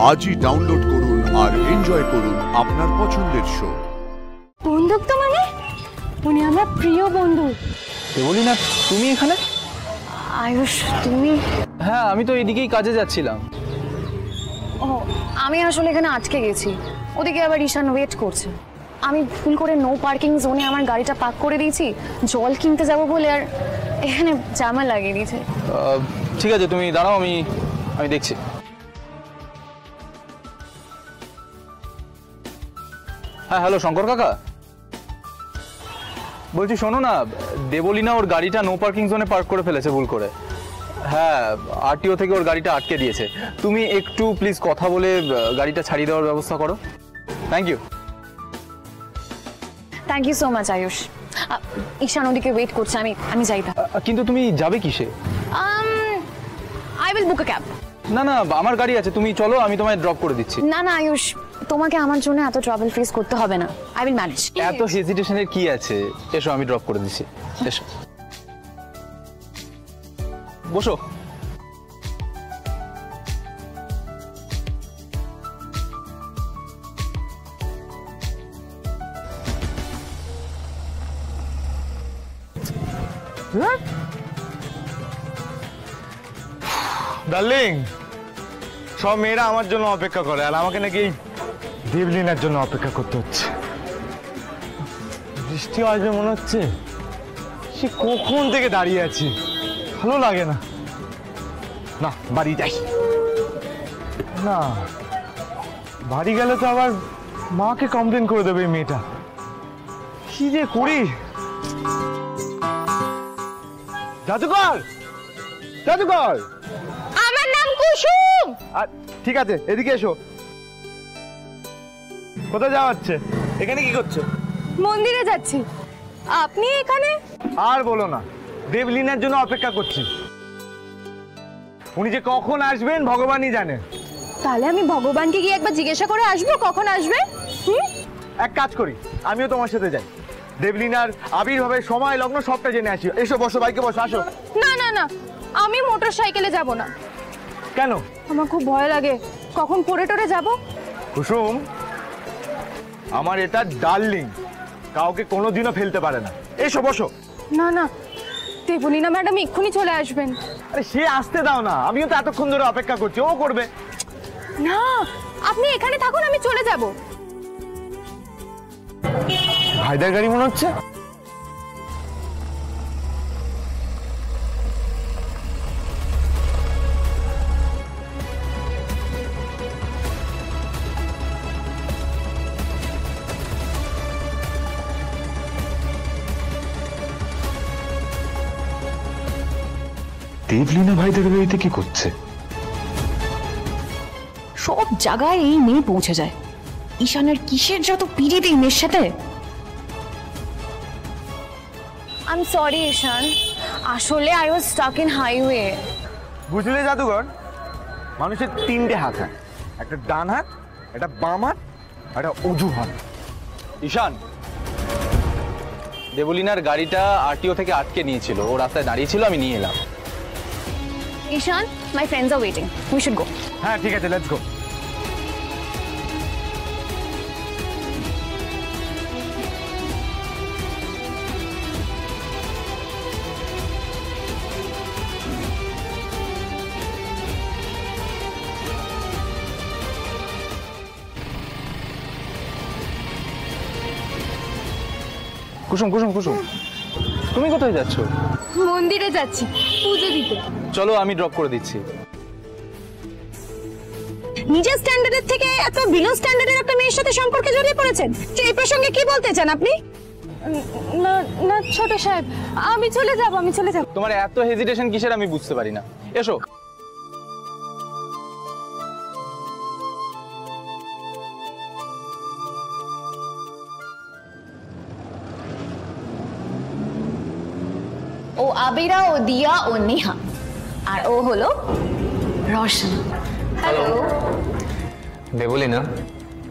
আজই ডাউনলোড করুন আর এনজয় করুন আপনার পছন্দের শো। বন্ধুক তো মানে উনি আমার প্রিয় বন্ধু। বলি না তুমি এখানে? আয়ুষ তুমি? হ্যাঁ আমি তো এদিকেই কাজে যাচ্ছিলাম। ও আমি আসলে এখানে আটকে গেছি, ওদিকে আবার ঈশান ওয়েট করছে। আমি ভুল করে নো পার্কিং জোনে আমার গাড়িটা পার্ক করে দিয়েছি জল কিনতে যাব বলে, আর এখানে জামা লাগিয়ে দিয়েছে। ঠিক আছে তুমি দাঁড়াও, আমি দেখছি। হ্যাঁ হ্যালো শঙ্কর কাকা, বলছি শোনো না, দেবলীনা ওর গাড়িটা নো পার্কিং জোনে পার্ক করে ফেলেছে ভুল করে। হ্যাঁ আরটিও থেকে ওর গাড়িটা আটকে দিয়েছে। তুমি একটু প্লিজ কথা বলে গাড়িটা ছাড়িয়ে দেওয়ার ব্যবস্থা করো। Thank you. Thank you so much Ayush. Ishaan ওদিকে ওয়েট করছে, আমি যাই। কিন্তু তুমি যাবে কিসে? I will book a cab. না না আমার গাড়ি আছে, তুমি চলো, আমি তোমায় ড্রপ করে দিচ্ছি। না না আয়ুষ, তোমাকে আমার জন্য এত ট্রাভেল ফেস করতে হবে না, আই উইল ম্যানেজ। এত হেজিটেশনের কি আছে, এসো আমি ড্রপ করে দিচ্ছি। এসো বসো। ডার্লিং, সব মেয়েরা আমার জন্য অপেক্ষা করে আর আমাকে নাকি দেবলীনার জন্য অপেক্ষা করতে হচ্ছে। বৃষ্টি আসবে মনে হচ্ছে, সে কখন থেকে দাঁড়িয়ে আছি, ভালো লাগে না। না বাড়ি যাই না, বাড়ি গেলে তো আবার মাকে কমপ্লেন করে দেবে এই মেয়েটা। কি যে করি। জাদুকর, জাদুকর, আমার নাম কুসুম। ঠিক আছে এদিকে এসো। কোথায় যাওয়া হচ্ছে? এখানে কি করছো? মন্দিরে যাচ্ছি। আপনি এখানে? আর বলো না, দেবলীনার জন্য অপেক্ষা করছি। উনি যে কখন আসবেন ভগবানই জানে। তাহলে আমি ভগবানকে গিয়ে একবার জিজ্ঞাসা করে আসবো কখন আসবে। এক কাজ করি, আমিও তোমার সাথে যাই, দেবলীনার আবির্ভাবের সময় লগ্ন সবটা জেনে আসি। এসো বসো, বাইকে বসো, আসো। না না না, আমি মোটর সাইকেলে যাব না। কেন? আমার খুব ভয় লাগে, কখন পড়ে টরে যাব। কুসুম, আমার এটা ডার্লিং, কাউকে কোনোদিনও ফেলতে পারে না। এসো বসো। না না, দেবলীনা ম্যাডাম এক্ষুনি চলে আসবেন। আরে সে আসতে দাও না, আমিও তো এতক্ষণ ধরে অপেক্ষা করছি, ও করবে। না আপনি এখানে থাকুন, আমি চলে যাব। ভাইদার গাড়ি মনে হচ্ছে। দেবলীনা ভাইদের বাড়িতে কি করছে? সব জায়গায় এই মেয়ে পৌঁছে যায়। ঈশানের কিসের যত পিড়িত এই মেয়ের সাথে। আই এম সরি ঈশান, আসলে I was stuck in highway. বুঝলে জাদুঘর, মানুষের তিনটে হাত হয়, একটা ডান হাত, একটা বাম হাত, একটা অজু হাত। ঈশান, দেবলীনার গাড়িটা আরটিও থেকে আটকে নিয়েছিল, ও রাস্তায় দাঁড়িয়েছিল, আমি নিয়ে এলাম। Ishaan, my friends are waiting, we should go. হ্যাঁ ঠিক আছে, লেটস গো। কুসুম কুসুম কুসুম, তুমি কোথায় যাচ্ছ? মন্দিরে যাচ্ছি পুজো দিতে। চলো আমি ড্রপ করে দিচ্ছি। নিজের স্ট্যান্ডার্ডের থেকে এত বিলো স্ট্যান্ডার্ডের একটা মেয়ের সাথে সম্পর্কে জড়িয়ে পড়েছেন, এই প্রসঙ্গে কি বলতে চান আপনি? না না ছোট সাহেব, আমি চলে যাব। তোমার এত হেজিটেশন কিসের আমি বুঝতে পারি না। এসো। ও আবিরা, ও দিয়া, ও নেহা, আর ও হলো Roshan. Hello Debalina,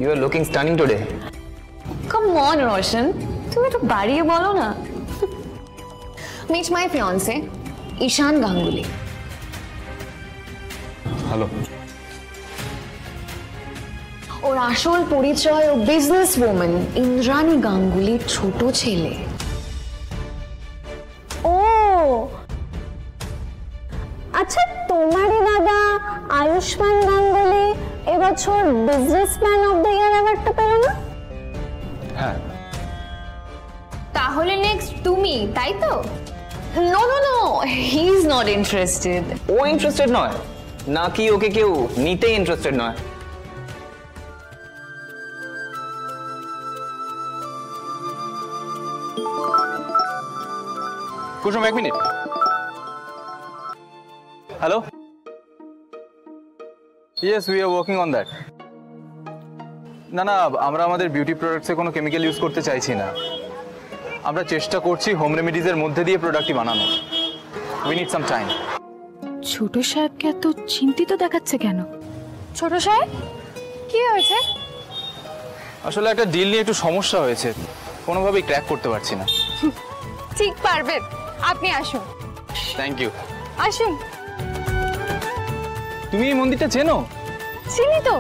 you are looking stunning today. Come on Roshan, তুমি একটু বাড়িয়ে বলো না। Meet my fiance Ishaan Ganguly. Hello. ওর আসল পরিচয় ও বিজনেস ওম্যান ইন্দ্রাণী গাঙ্গুলির ছোট ছেলে। ও আচ্ছা, তোমারই দাদা আয়ুষ্মান গাঙ্গুলি এবছর বিজনেসম্যান অফ দ্য ইয়ার অ্যাওয়ার্ডটা পেল না? হ্যাঁ। তাহলে নেক্সট তুমি, তাই তো? No no no, he is not interested. ও ইন্টারেস্টেড নয় নাকি ওকে কেউ নিতেই ইন্টারেস্টেড নয়? কুসুম, 1 minute. Hello, yes, we are working on that. না না, আমরা আমাদের বিউটি প্রোডাক্টসে কোনো কেমিক্যাল ইউজ করতে চাইছি না। আমরা চেষ্টা করছি হোম রেমেডিজের মধ্যে দিয়ে প্রোডাক্টটি বানানো। We need some time. ছোট সাহেবকে এত চিন্তিত দেখাচ্ছে কেন? ছোট সাহেব, কি হয়েছে? আসলে একটা ডিল নিয়ে একটু সমস্যা হয়েছে, কোনোভাবেই ক্র্যাক করতে পারছি না। ঠিক পারবেন, আপনি আসুন। Thank you. আসুন। তুমি এই মন্দিরটা চেনো? চিনি তো,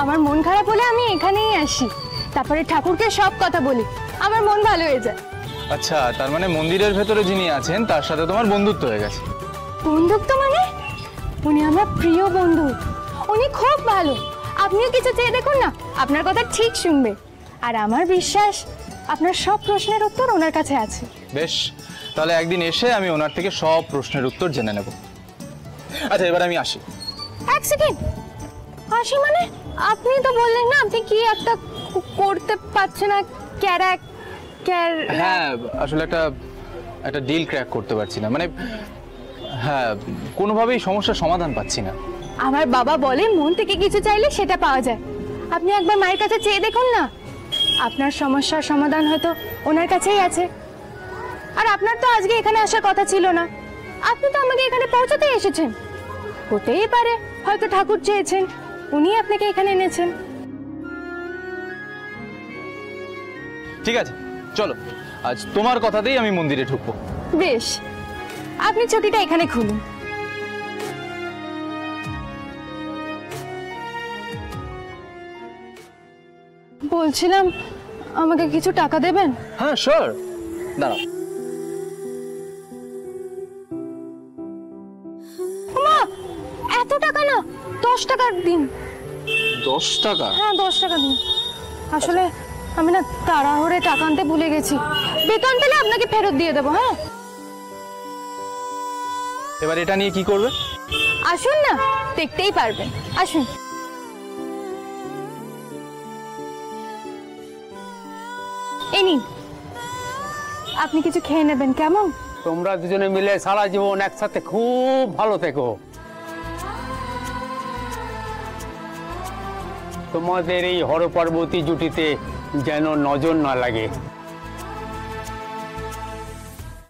আমার মন খারাপ হলে আমি এখানেই আসি, তারপরে ঠাকুরকে সব কথা বলি, আমার মন ভালো হয়ে যায়। আচ্ছা, তার মানে মন্দিরের ভেতরে যিনি আছেন তার সাথে তোমার বন্ধুত্ব হয়ে গেছে? বন্ধুত্ব মানে? উনি আমার প্রিয় বন্ধু, উনি খুব ভালো। আপনিও কিছু চেয়ে দেখুন না, আপনার কথা ঠিক শুনবে। আর আমার বিশ্বাস আপনার সব প্রশ্নের উত্তর ওনার কাছে আছে। বেশ, তাহলে একদিন এসে আমি ওনার থেকে সব প্রশ্নের উত্তর জেনে নেব। আচ্ছা, এবার আমি আসি। এক সেকেন্ড, আসি মানে? আপনি তো বললেন না আপনি কি একটা করতে পারছেন না, হ্যাঁ, আসলে একটা ডিল ক্র্যাক করতে পারছি না, মানে হ্যাঁ, কোনোভাবেই সমস্যার সমাধান পাচ্ছি না। আমার বাবা বলে মন থেকে কিছু চাইলে সেটা পাওয়া যায়। আপনি একবার মায়ের কাছে চেয়ে দেখুন না, আপনার সমস্যার সমাধান হয়তো ওনার কাছেই আছে। আর আপনার তো আজকে এখানে আসার কথা ছিল না, আপনি তো আমাকে এখানে পৌঁছাতে এসেছেন। হতেই পারে হয়তো ঠাকুর চেয়েছেন, উনি আপনাকে এখানে এনেছেন। ঠিক আছে, চলো, আজ তোমার কথাতেই আমি মন্দিরে ঢুকবো। বেশ, আপনি ছুটিটা এখানে খুলুন। বলছিলাম, আমাকে কিছু টাকা দেবেন? হ্যাঁ, শিওর। দাঁড়াও। মা, এত টাকা না, 10 টাকা দিন। 10 টাকা? হ্যাঁ, 10 টাকা দিন। আসলে আমি না তাড়াহুড়ে টাকা আনতে ভুলে গেছি, বেতন পেলে আপনাকে ফেরত দিয়ে দেবো। হ্যাঁ, এবার এটা নিয়ে কি করবে? আসুন না, দেখতেই পারবেন। আসুন। এই নিন, আপনি কিছু খেয়ে নেবেন, কেমন? তোমরা দুজনে মিলে সারা জীবন একসাথে খুব ভালো থেকো। তোমাদের এই হরপার্বতী জুটিতে যেন নজর না লাগে।